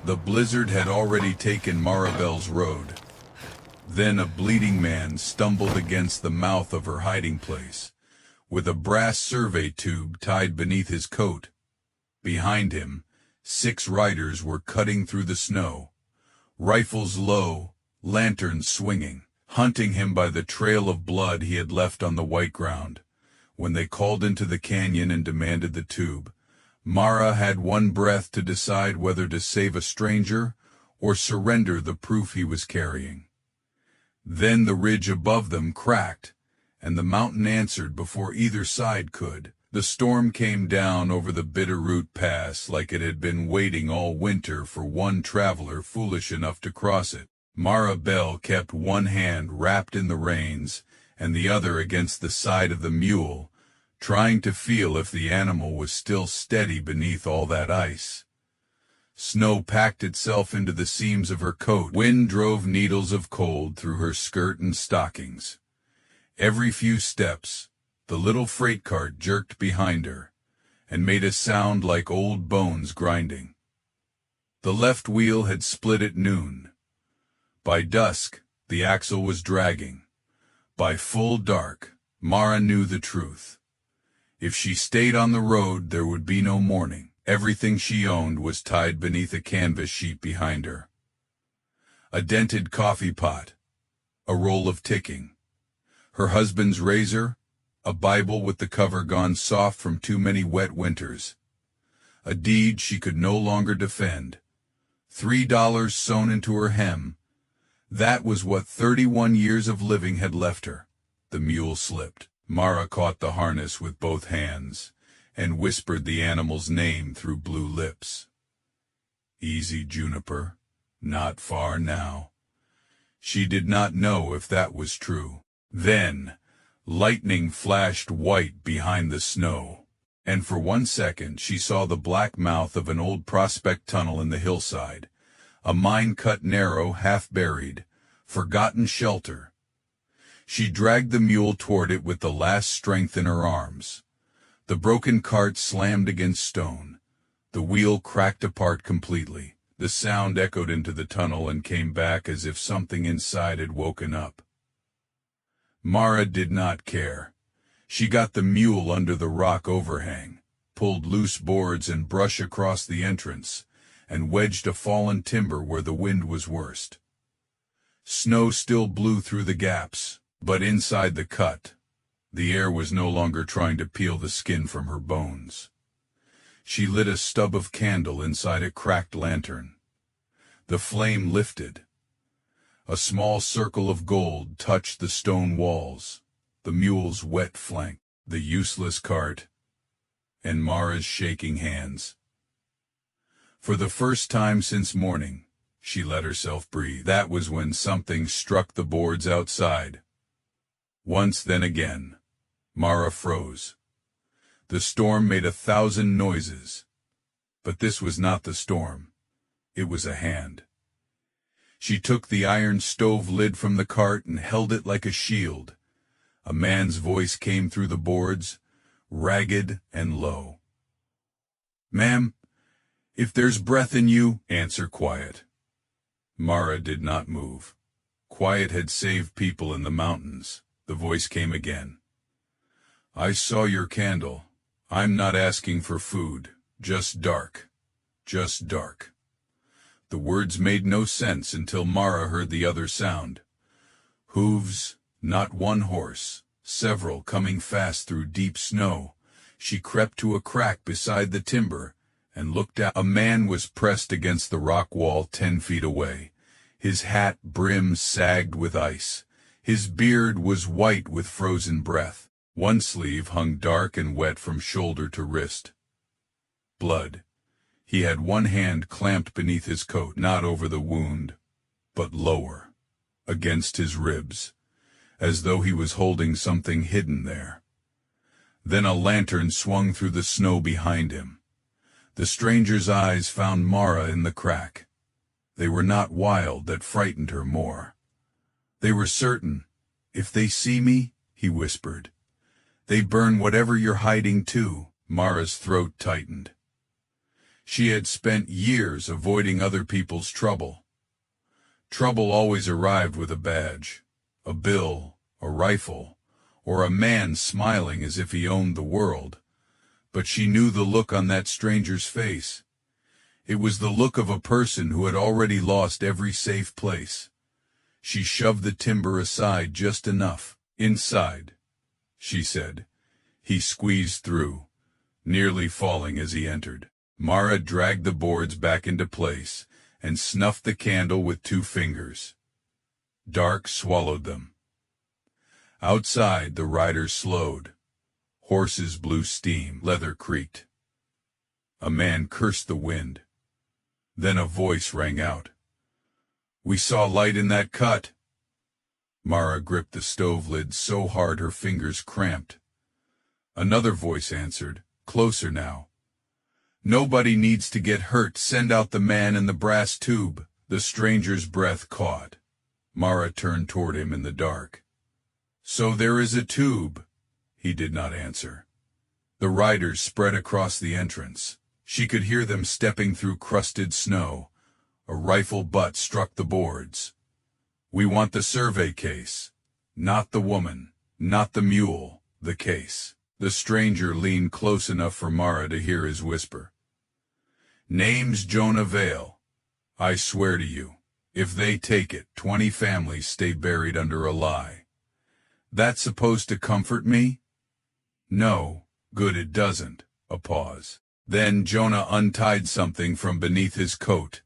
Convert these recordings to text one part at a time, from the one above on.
The blizzard had already taken Maribel's road. Then a bleeding man stumbled against the mouth of her hiding place, with a brass survey tube tied beneath his coat. Behind him, 6 riders were cutting through the snow, rifles low, lanterns swinging, hunting him by the trail of blood he had left on the white ground. When they called into the canyon and demanded the tube, Mara had one breath to decide whether to save a stranger or surrender the proof he was carrying. Then the ridge above them cracked, and the mountain answered before either side could. The storm came down over the Bitterroot Pass like it had been waiting all winter for one traveler foolish enough to cross it. Maribel kept one hand wrapped in the reins and the other against the side of the mule, trying to feel if the animal was still steady beneath all that ice. Snow packed itself into the seams of her coat. Wind drove needles of cold through her skirt and stockings. Every few steps, the little freight cart jerked behind her, and made a sound like old bones grinding. The left wheel had split at noon. By dusk, the axle was dragging. By full dark, Mara knew the truth. If she stayed on the road, there would be no morning. Everything she owned was tied beneath a canvas sheet behind her. A dented coffee pot, a roll of ticking, her husband's razor, a Bible with the cover gone soft from too many wet winters, a deed she could no longer defend, $3 sewn into her hem. That was what 31 years of living had left her. The mule slipped. Mara caught the harness with both hands and whispered the animal's name through blue lips. Easy, Juniper, not far now. She did not know if that was true. Then, lightning flashed white behind the snow, and for 1 second she saw the black mouth of an old prospect tunnel in the hillside, a mine cut narrow, half-buried, forgotten shelter. She dragged the mule toward it with the last strength in her arms. The broken cart slammed against stone. The wheel cracked apart completely. The sound echoed into the tunnel and came back as if something inside had woken up. Mara did not care. She got the mule under the rock overhang, pulled loose boards and brush across the entrance, and wedged a fallen timber where the wind was worst. Snow still blew through the gaps, but inside the cut, the air was no longer trying to peel the skin from her bones. She lit a stub of candle inside a cracked lantern. The flame lifted. A small circle of gold touched the stone walls, the mule's wet flank, the useless cart, and Mara's shaking hands. For the first time since morning, she let herself breathe. That was when something struck the boards outside. Once, then again, Mara froze. The storm made 1,000 noises, but this was not the storm. It was a hand. She took the iron stove lid from the cart and held it like a shield. A man's voice came through the boards, ragged and low. "Ma'am, if there's breath in you, answer quiet." Mara did not move. Quiet had saved people in the mountains. The voice came again. "I saw your candle. I'm not asking for food, just dark. Just dark." The words made no sense until Mara heard the other sound. Hooves, not one horse, several coming fast through deep snow. She crept to a crack beside the timber and looked out. A man was pressed against the rock wall 10 feet away. His hat brim sagged with ice. His beard was white with frozen breath. One sleeve hung dark and wet from shoulder to wrist. Blood. He had one hand clamped beneath his coat, not over the wound, but lower, against his ribs, as though he was holding something hidden there. Then a lantern swung through the snow behind him. The stranger's eyes found Mara in the crack. They were not wild, that frightened her more. They were certain. "If they see me," he whispered, "they burn whatever you're hiding too." Mara's throat tightened. She had spent years avoiding other people's trouble. Trouble always arrived with a badge, a bill, a rifle, or a man smiling as if he owned the world. But she knew the look on that stranger's face. It was the look of a person who had already lost every safe place. She shoved the timber aside just enough. "Inside," she said. He squeezed through, nearly falling as he entered. Mara dragged the boards back into place and snuffed the candle with 2 fingers. Dark swallowed them. Outside, the riders slowed. Horses blew steam, leather creaked. A man cursed the wind. Then a voice rang out. "We saw light in that cut." Mara gripped the stove lid so hard her fingers cramped. Another voice answered, closer now. "Nobody needs to get hurt. Send out the man in the brass tube." The stranger's breath caught. Mara turned toward him in the dark. "So there is a tube." He did not answer. The riders spread across the entrance. She could hear them stepping through crusted snow. A rifle butt struck the boards. "We want the survey case. Not the woman, not the mule, the case." The stranger leaned close enough for Mara to hear his whisper. "Name's Jonah Vale. I swear to you, if they take it, 20 families stay buried under a lie. That's supposed to comfort me?" "No, good it doesn't." A pause. Then Jonah untied something from beneath his coat.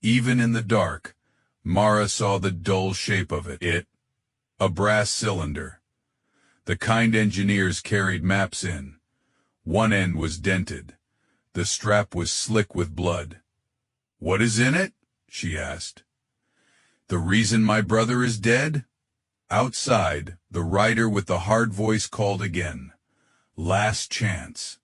Even in the dark, Mara saw the dull shape of it. A brass cylinder. The kind engineers carried maps in. One end was dented. The strap was slick with blood. "What is in it?" she asked. "The reason my brother is dead?" Outside, the rider with the hard voice called again. "Last chance."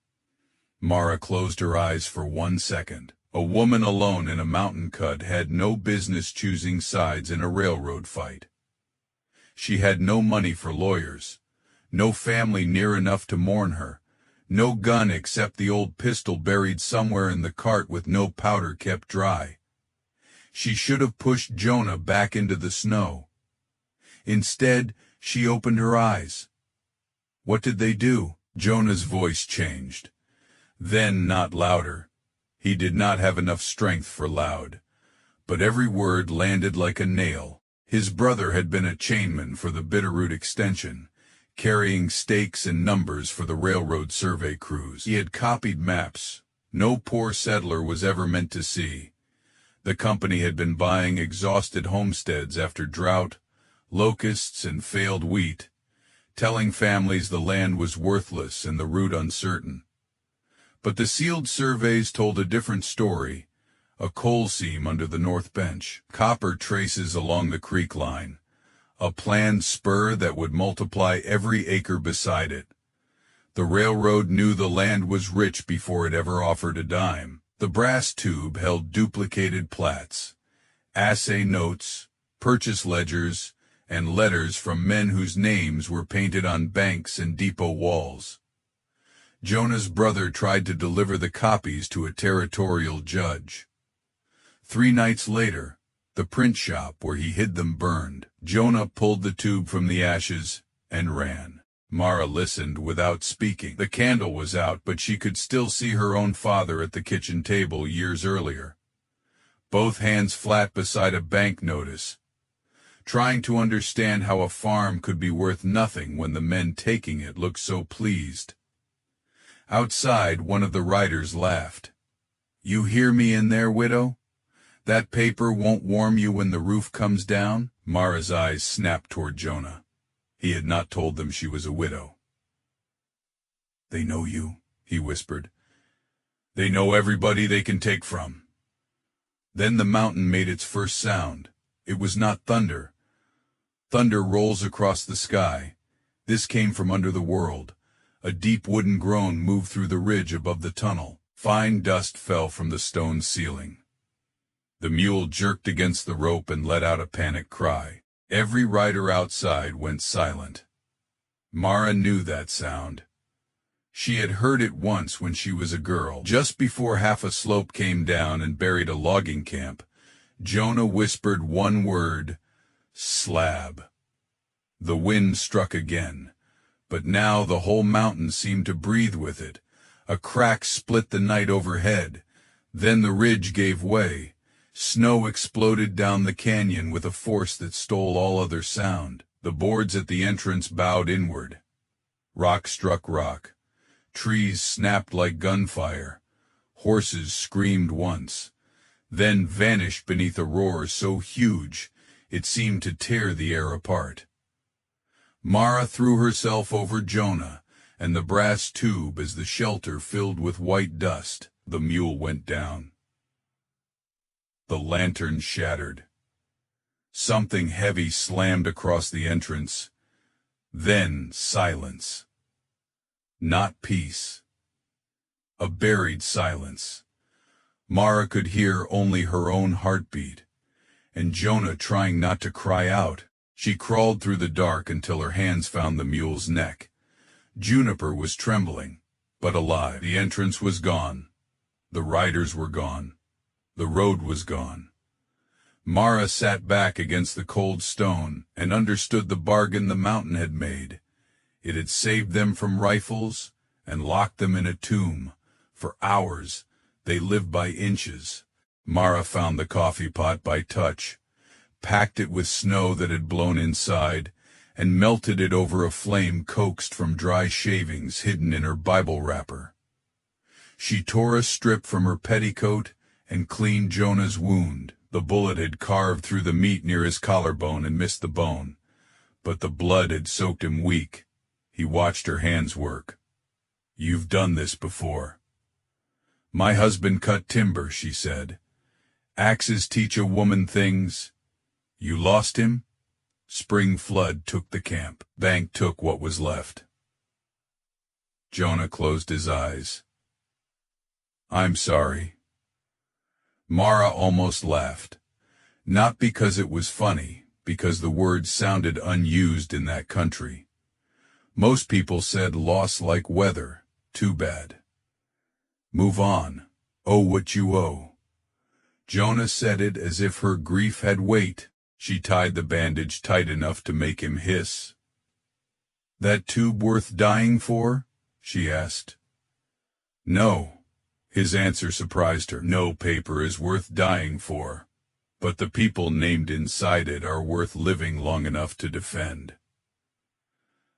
Mara closed her eyes for 1 second. A woman alone in a mountain cut had no business choosing sides in a railroad fight. She had no money for lawyers, no family near enough to mourn her, no gun except the old pistol buried somewhere in the cart with no powder kept dry. She should have pushed Jonah back into the snow. Instead, she opened her eyes. What did they do? Jonah's voice changed. Then not louder. He did not have enough strength for loud. But every word landed like a nail. His brother had been a chainman for the Bitterroot extension, carrying stakes and numbers for the railroad survey crews. He had copied maps no poor settler was ever meant to see. The company had been buying exhausted homesteads after drought, locusts, and failed wheat, telling families the land was worthless and the route uncertain. But the sealed surveys told a different story. A coal seam under the north bench, copper traces along the creek line, a planned spur that would multiply every acre beside it. The railroad knew the land was rich before it ever offered a dime. The brass tube held duplicated plats, assay notes, purchase ledgers, and letters from men whose names were painted on banks and depot walls. Jonah's brother tried to deliver the copies to a territorial judge. 3 nights later, the print shop where he hid them burned. Jonah pulled the tube from the ashes and ran. Mara listened without speaking. The candle was out, but she could still see her own father at the kitchen table years earlier, both hands flat beside a bank notice, trying to understand how a farm could be worth nothing when the men taking it looked so pleased. Outside, one of the riders laughed. "You hear me in there, widow? That paper won't warm you when the roof comes down?" Mara's eyes snapped toward Jonah. He had not told them she was a widow. "They know you," he whispered. "They know everybody they can take from." Then the mountain made its first sound. It was not thunder. Thunder rolls across the sky. This came from under the world. A deep wooden groan moved through the ridge above the tunnel. Fine dust fell from the stone ceiling. The mule jerked against the rope and let out a panicked cry. Every rider outside went silent. Mara knew that sound. She had heard it once when she was a girl. Just before half a slope came down and buried a logging camp, Jonah whispered one word, "Slab." The wind struck again, but now the whole mountain seemed to breathe with it. A crack split the night overhead. Then the ridge gave way. Snow exploded down the canyon with a force that stole all other sound. The boards at the entrance bowed inward. Rock struck rock. Trees snapped like gunfire. Horses screamed once, then vanished beneath a roar so huge it seemed to tear the air apart. Mara threw herself over Jonah and the brass tube as the shelter filled with white dust. The mule went down. The lantern shattered. Something heavy slammed across the entrance. Then silence. Not peace. A buried silence. Mara could hear only her own heartbeat, and Jonah trying not to cry out. She crawled through the dark until her hands found the mule's neck. Juniper was trembling, but alive. The entrance was gone. The riders were gone. The road was gone. Mara sat back against the cold stone and understood the bargain the mountain had made. It had saved them from rifles and locked them in a tomb. For hours, they lived by inches. Mara found the coffee pot by touch, packed it with snow that had blown inside, and melted it over a flame coaxed from dry shavings hidden in her Bible wrapper. She tore a strip from her petticoat and cleaned Jonah's wound. The bullet had carved through the meat near his collarbone and missed the bone, but the blood had soaked him weak. He watched her hands work. "You've done this before." "My husband cut timber," she said. "Axes teach a woman things." "You lost him?" "Spring flood took the camp. Bank took what was left." Jonah closed his eyes. "I'm sorry." Mara almost laughed. Not because it was funny, because the word sounded unused in that country. Most people said loss like weather, too bad. Move on, owe what you owe. Jonah said it as if her grief had weight. She tied the bandage tight enough to make him hiss. "That tube worth dying for?" she asked. "No." His answer surprised her. "No paper is worth dying for, but the people named inside it are worth living long enough to defend."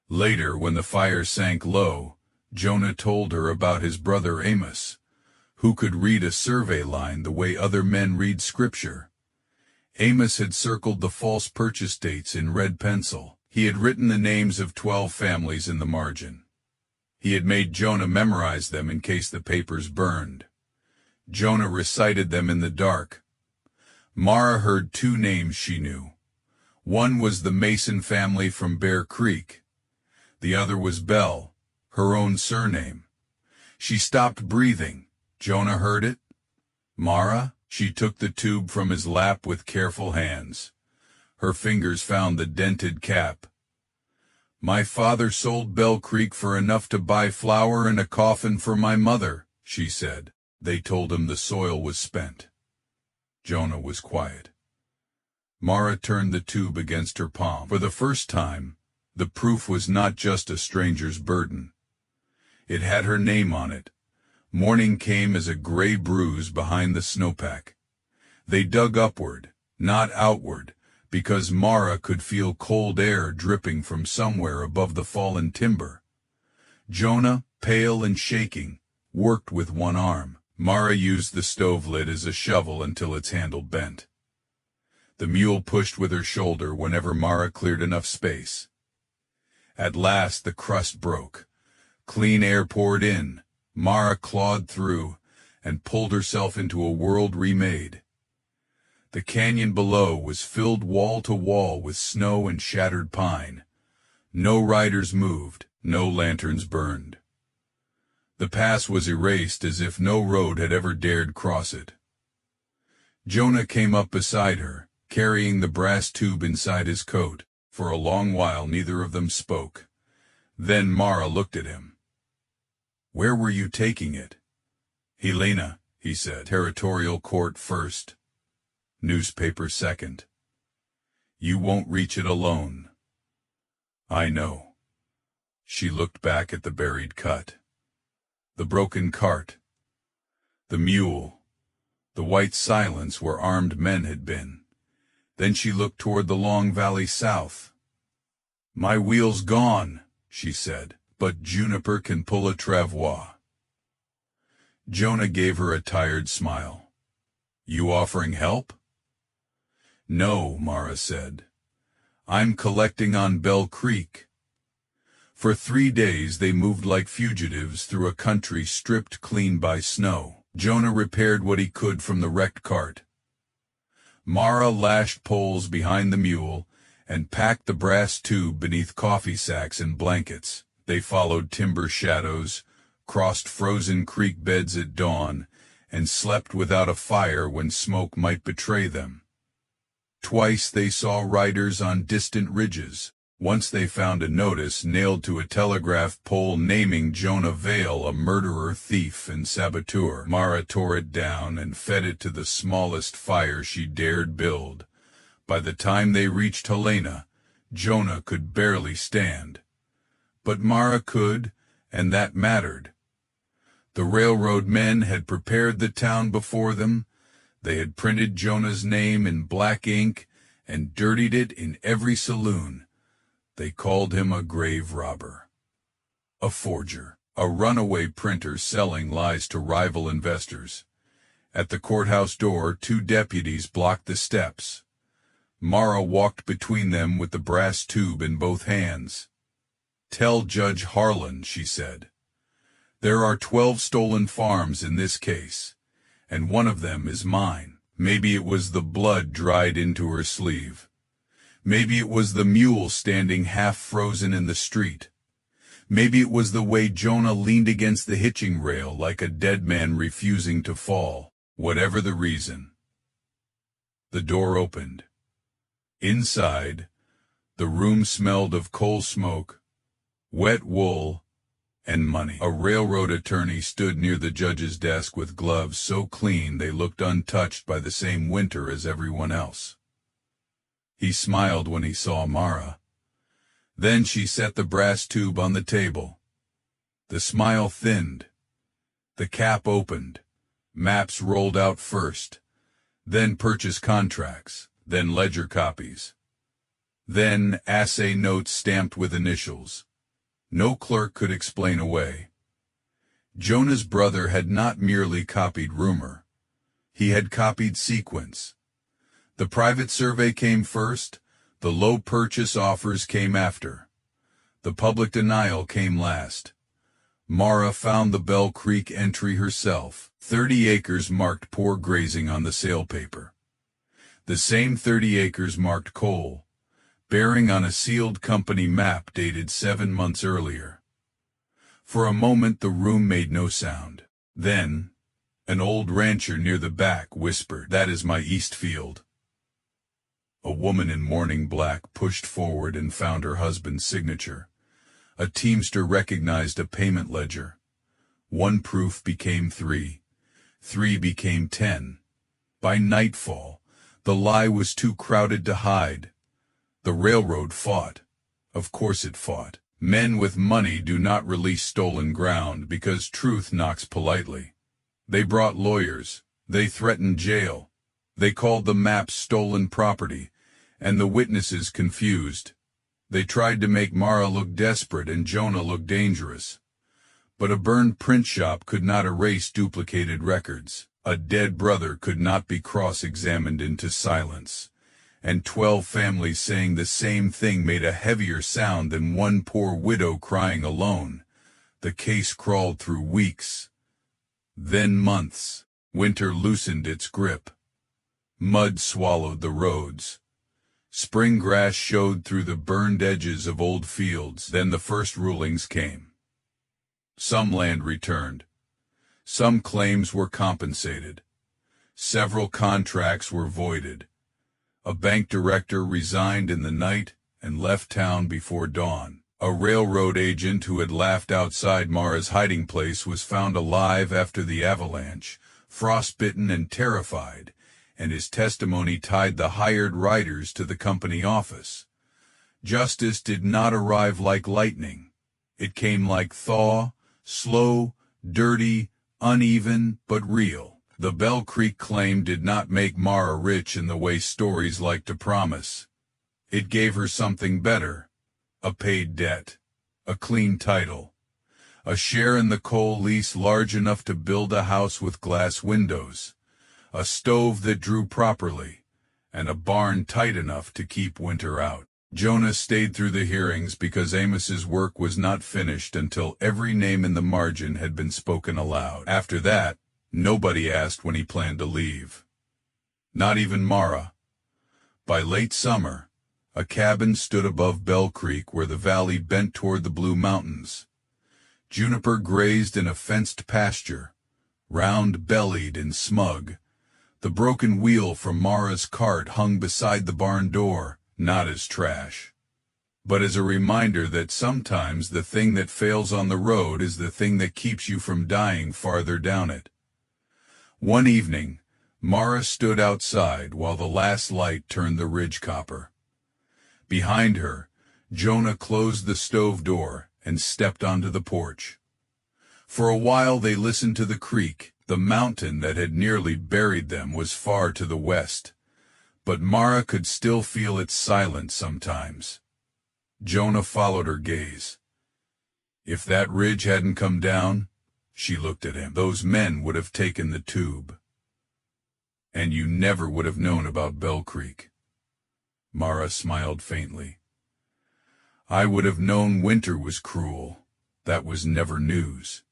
Later, when the fire sank low, Jonah told her about his brother Amos, who could read a survey line the way other men read scripture. Amos had circled the false purchase dates in red pencil. He had written the names of 12 families in the margin. He had made Jonah memorize them in case the papers burned. Jonah recited them in the dark. Mara heard 2 names she knew. One was the Mason family from Bear Creek. The other was Bell, her own surname. She stopped breathing. Jonah heard it. "Mara?" She took the tube from his lap with careful hands. Her fingers found the dented cap. "My father sold Bell Creek for enough to buy flour and a coffin for my mother," she said. They told him the soil was spent. Jonah was quiet. Mara turned the tube against her palm. For the first time, the proof was not just a stranger's burden. It had her name on it. Morning came as a gray bruise behind the snowpack. They dug upward, not outward, because Mara could feel cold air dripping from somewhere above the fallen timber. Jonah, pale and shaking, worked with one arm. Mara used the stove lid as a shovel until its handle bent. The mule pushed with her shoulder whenever Mara cleared enough space. At last the crust broke. Clean air poured in. Mara clawed through and pulled herself into a world remade. The canyon below was filled wall to wall with snow and shattered pine. No riders moved, no lanterns burned. The pass was erased as if no road had ever dared cross it. Jonah came up beside her, carrying the brass tube inside his coat. For a long while neither of them spoke. Then Mara looked at him. Where were you taking it? Helena, he said. Territorial court first. Newspaper second. You won't reach it alone. I know. She looked back at the buried cut. The broken cart. The mule. The white silence where armed men had been. Then she looked toward the long valley south. My wheel's gone, she said, but Juniper can pull a travois. Jonah gave her a tired smile. You offering help? No, Mara said. I'm collecting on Bell Creek. For 3 days they moved like fugitives through a country stripped clean by snow. Jonah repaired what he could from the wrecked cart. Mara lashed poles behind the mule and packed the brass tube beneath coffee sacks and blankets. They followed timber shadows, crossed frozen creek beds at dawn, and slept without a fire when smoke might betray them. Twice they saw riders on distant ridges. Once they found a notice nailed to a telegraph pole naming Jonah Vale a murderer, thief, and saboteur. Mara tore it down and fed it to the smallest fire she dared build. By the time they reached Helena, Jonah could barely stand. But Mara could, and that mattered. The railroad men had prepared the town before them. They had printed Jonah's name in black ink and dirtied it in every saloon. They called him a grave robber, a forger, a runaway printer selling lies to rival investors. At the courthouse door, 2 deputies blocked the steps. Mara walked between them with the brass tube in both hands. Tell Judge Harlan, she said. There are 12 stolen farms in this case, and one of them is mine. Maybe it was the blood dried into her sleeve. Maybe it was the mule standing half frozen in the street. Maybe it was the way Jonah leaned against the hitching rail like a dead man refusing to fall. Whatever the reason. The door opened. Inside, the room smelled of coal smoke, wet wool, and money. A railroad attorney stood near the judge's desk with gloves so clean they looked untouched by the same winter as everyone else. He smiled when he saw Mara. Then she set the brass tube on the table. The smile thinned. The cap opened. Maps rolled out first. Then purchase contracts. Then ledger copies. Then assay notes stamped with initials. No clerk could explain away. Jonah's brother had not merely copied rumor. He had copied sequence. The private survey came first, the low purchase offers came after. The public denial came last. Mara found the Bell Creek entry herself. 30 acres marked poor grazing on the sale paper. The same 30 acres marked coal, bearing on a sealed company map dated 7 months earlier. For a moment the room made no sound. Then, an old rancher near the back whispered, "That is my east field." A woman in mourning black pushed forward and found her husband's signature. A teamster recognized a payment ledger. 1 proof became 3. 3 became 10. By nightfall, the lie was too crowded to hide. The railroad fought. Of course it fought. Men with money do not release stolen ground because truth knocks politely. They brought lawyers. They threatened jail. They called the maps stolen property, and the witnesses confused. They tried to make Mara look desperate and Jonah look dangerous. But a burned print shop could not erase duplicated records. A dead brother could not be cross-examined into silence. And 12 families saying the same thing made a heavier sound than one poor widow crying alone. The case crawled through weeks, then months. Winter loosened its grip. Mud swallowed the roads. Spring grass showed through the burned edges of old fields. Then the first rulings came. Some land returned. Some claims were compensated. Several contracts were voided. A bank director resigned in the night and left town before dawn. A railroad agent who had laughed outside Mara's hiding place was found alive after the avalanche, frostbitten and terrified, and his testimony tied the hired riders to the company office. Justice did not arrive like lightning. It came like thaw, slow, dirty, uneven, but real. The Bell Creek claim did not make Mara rich in the way stories like to promise. It gave her something better: a paid debt, a clean title, a share in the coal lease large enough to build a house with glass windows, a stove that drew properly, and a barn tight enough to keep winter out. Jonah stayed through the hearings because Amos's work was not finished until every name in the margin had been spoken aloud. After that, nobody asked when he planned to leave. Not even Mara. By late summer, a cabin stood above Bell Creek where the valley bent toward the Blue Mountains. Juniper grazed in a fenced pasture, round-bellied and smug. The broken wheel from Mara's cart hung beside the barn door, not as trash, but as a reminder that sometimes the thing that fails on the road is the thing that keeps you from dying farther down it. One evening, Mara stood outside while the last light turned the ridge copper. Behind her, Jonah closed the stove door and stepped onto the porch. For a while they listened to the creek. The mountain that had nearly buried them was far to the west, but Mara could still feel its silence sometimes. Jonah followed her gaze. If that ridge hadn't come down, she looked at him, those men would have taken the tube. And you never would have known about Bell Creek. Mara smiled faintly. I would have known winter was cruel. That was never news.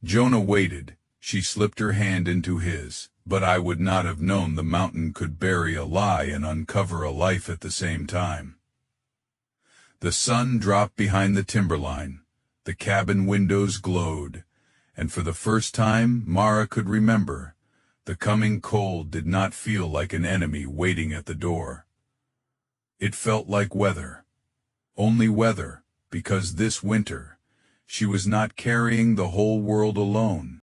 Jonah waited. She slipped her hand into his, but I would not have known the mountain could bury a lie and uncover a life at the same time. The sun dropped behind the timberline, the cabin windows glowed, and for the first time Mara could remember, the coming cold did not feel like an enemy waiting at the door. It felt like weather, only weather, because this winter, she was not carrying the whole world alone.